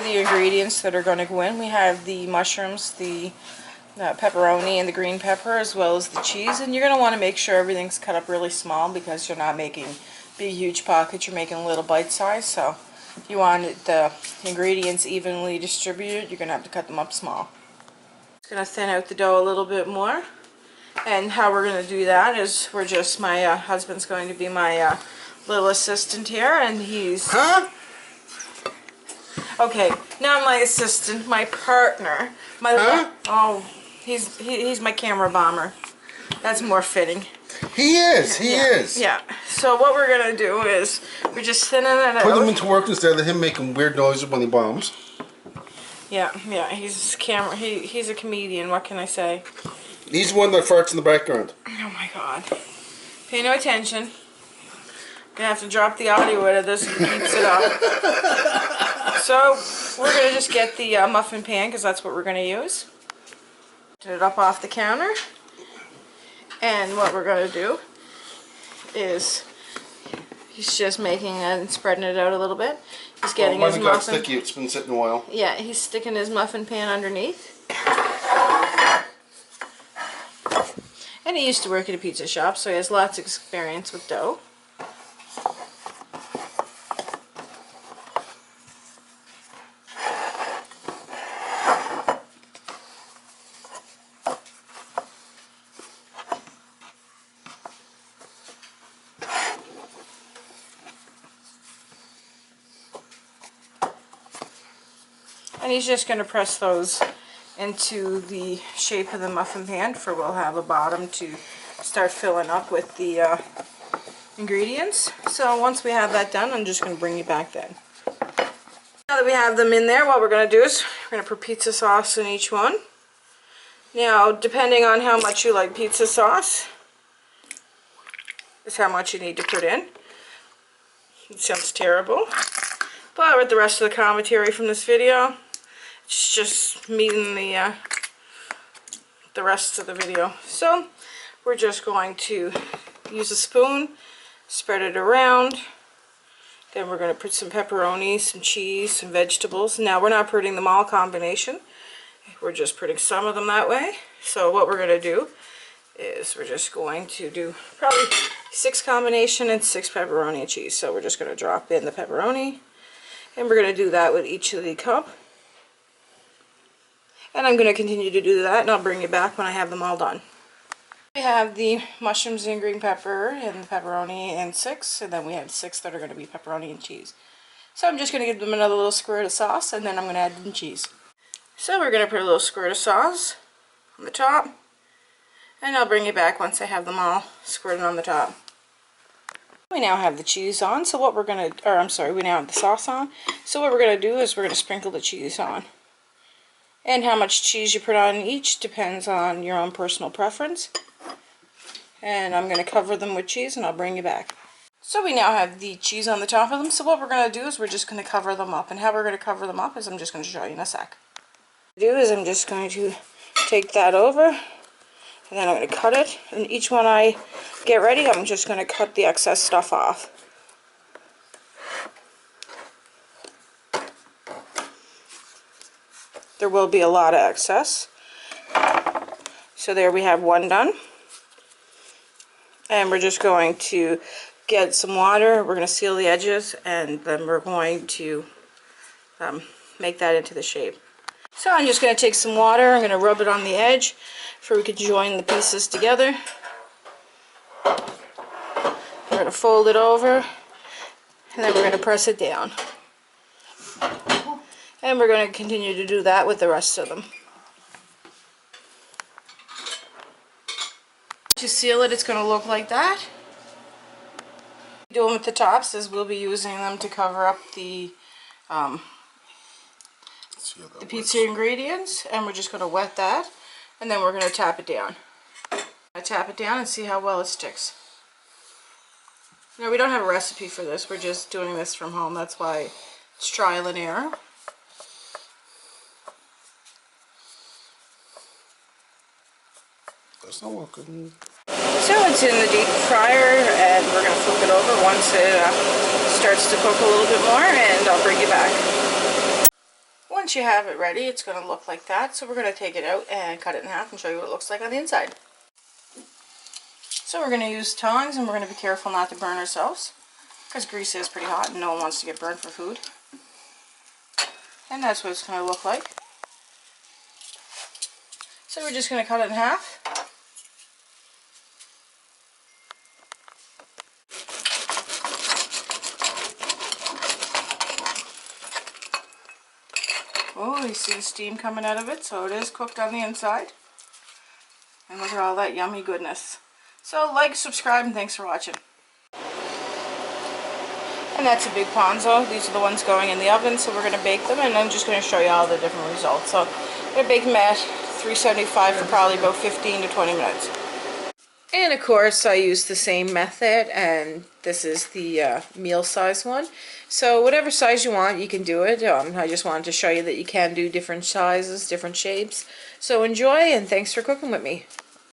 the ingredients that are going to go in. We have the mushrooms, the pepperoni and the green pepper, as well as the cheese. And you're going to want to make sure everything's cut up really small because you're not making big huge pockets, you're making little bite size. So if you want the ingredients evenly distributed, you're going to have to cut them up small. Just going to thin out the dough a little bit more. And how we're going to do that is my husband's going to be my little assistant here, and he's... Huh? Okay, not my assistant, my partner. He's my camera bomber. That's more fitting. He is. Yeah. So what we're going to do is we're just thinning it out. Put him into work instead of him making weird noises when he bombs. Yeah, he's a comedian, what can I say? He's the one that farts in the background. Oh my god. Pay no attention. Gonna have to drop the audio out of this if he keeps it up. So we're gonna just get the muffin pan because that's what we're gonna use. Get it up off the counter. And what we're gonna do is he's just making it and spreading it out a little bit. He's getting his muffin. Got sticky. It's been sitting a while. Yeah, he's sticking his muffin pan underneath. And he used to work at a pizza shop, so he has lots of experience with dough. And he's just going to press those into the shape of the muffin pan, for we'll have a bottom to start filling up with the ingredients. So once we have that done, I'm just going to bring you back then. Now that we have them in there, what we're going to do is we're going to put pizza sauce in each one. Now, depending on how much you like pizza sauce, is how much you need to put in. It sounds terrible, but with the rest of the commentary from this video, it's just meeting the rest of the video. So we're just going to use a spoon, spread it around. Then we're going to put some pepperoni, some cheese, some vegetables. Now we're not putting them all combination. We're just putting some of them that way. So what we're going to do is we're just going to do probably 6 combination and 6 pepperoni and cheese. So we're just going to drop in the pepperoni, and we're going to do that with each of the cup. And I'm going to continue to do that, and I'll bring you back when I have them all done. We have the mushrooms and green pepper and the pepperoni in 6, and then we have 6 that are going to be pepperoni and cheese. So I'm just going to give them another little squirt of sauce, and then I'm going to add in cheese. So we're going to put a little squirt of sauce on the top, and I'll bring you back once I have them all squirted on the top. We now have the cheese on, so what we're going to, we now have the sauce on. So what we're going to do is we're going to sprinkle the cheese on. And how much cheese you put on each depends on your own personal preference. And I'm going to cover them with cheese, and I'll bring you back. So we now have the cheese on the top of them. So what we're going to do is we're just going to cover them up. And how we're going to cover them up is I'm just going to show you in a sec. What I'm going to do is I'm just going to take that over, and then I'm going to cut it. And each one I get ready, I'm just going to cut the excess stuff off. There will be a lot of excess. So there we have one done. And we're just going to get some water. We're going to seal the edges, and then we're going to make that into the shape. So I'm just going to take some water. I'm going to rub it on the edge so we can join the pieces together. We're going to fold it over, and then we're going to press it down. And we're going to continue to do that with the rest of them. To seal it, it's going to look like that. Doing with the tops is we'll be using them to cover up the pizza ingredients, and we're just going to wet that, and then we're going to tap it down. Tap it down and see how well it sticks. Now, we don't have a recipe for this. We're just doing this from home. That's why it's trial and error. That's not working. So it's in the deep fryer, and we're going to flip it over once it starts to cook a little bit more, and I'll bring you back. once you have it ready, it's going to look like that. So we're going to take it out and cut it in half and show you what it looks like on the inside. So we're going to use tongs, and we're going to be careful not to burn ourselves, because grease is pretty hot and no one wants to get burned for food. And that's what it's going to look like. So we're just going to cut it in half. Oh, you see the steam coming out of it, so it is cooked on the inside. And look at all that yummy goodness. So like, subscribe, and thanks for watching. And that's a big Ponzo. These are the ones going in the oven, so we're going to bake them, and I'm just going to show you all the different results. So I'm going to bake them at 375 for probably about 15 to 20 minutes. And of course I use the same method, and this is the meal size one. So whatever size you want, you can do it. I just wanted to show you that you can do different sizes, different shapes. So enjoy, and thanks for cooking with me.